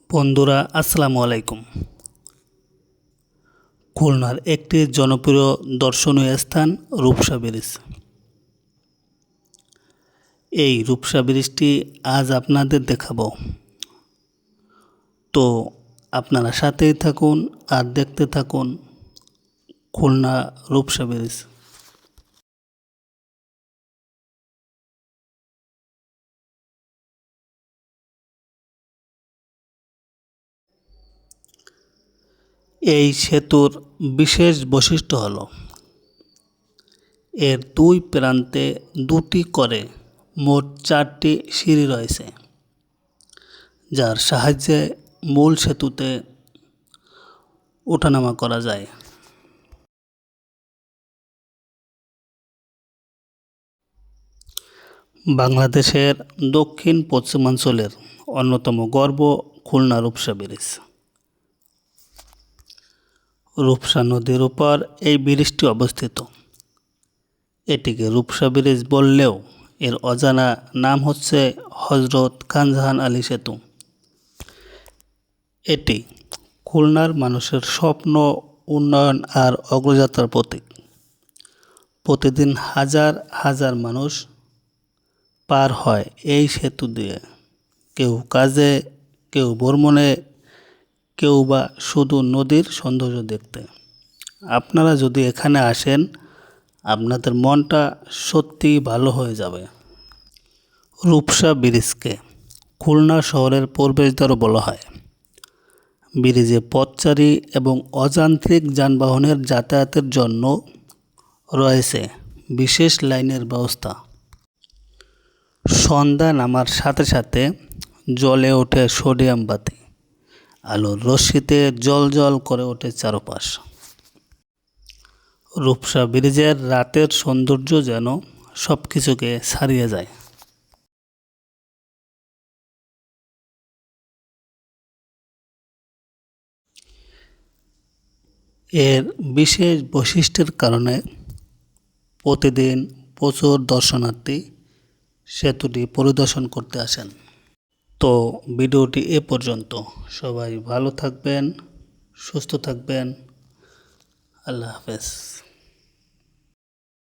বন্ধুরা আসসালামু আলাইকুম। খুলনার একটি জনপ্রিয় দর্শনীয় স্থান রূপসা ব্রিজ। এই রূপসা ব্রিজটি আজ আপনাদের দেখাবো, তো আপনারা সাথেই থাকুন আর দেখতে থাকুন খুলনা রূপসা ব্রিজ। এই সেতুর বিশেষ বৈশিষ্ট্য হলো এর দুই প্রান্তে দুটি করে মোট 4টি সিঁড়ি রয়েছে, যার সাহায্যে মূল সেতুতে ওঠানামা করা যায়। বাংলাদেশের দক্ষিণ পশ্চিমাঞ্চলের অন্যতম গর্ব খুলনা রূপসা ব্রিজ। রূপসা নদীর উপর এই ব্রিজটি অবস্থিত। এটিকে রূপসা ব্রিজ বললেও এর অজানা নাম হচ্ছে হজরত খানজাহান আলী সেতু। এটি খুলনার মানুষের স্বপ্ন, উন্নয়ন আর অগ্রযাত্রার প্রতীক। প্রতিদিন হাজার হাজার মানুষ পার হয় এই সেতু দিয়ে, কেউ কাজে, কেউ ভ্রমণে, কেউ বা শুধু নদীর সৌন্দর্য দেখতে। আপনারা যদি এখানে আসেন, আপনাদের মনটা সত্যিই ভালো হয়ে যাবে। রূপসা ব্রিজকে খুলনা শহরের প্রবেশদ্বারও বলা হয়। ব্রিজে পথচারী এবং অযান্ত্রিক যানবাহনের যাতায়াতের জন্য রয়েছে বিশেষ লাইনের ব্যবস্থা। সন্ধ্যা নামার সাথে সাথে জ্বলে ওঠে সোডিয়াম বাতি, আলোর রশ্মিতে জ্বলজ্বল করে ওঠে চারপাশ। রূপসা ব্রিজের রাতের সৌন্দর্য যেন সব কিছুকে ছাড়িয়ে যায়। এর বিশেষ বৈশিষ্ট্যের কারণে প্রতিদিন প্রচুর দর্শনার্থী সেতুটি পরিদর্শন করতে আসেন। তো ভিডিওটি এ পর্যন্ত। সবাই ভালো থাকবেন, সুস্থ থাকবেন। আল্লাহ হাফেজ।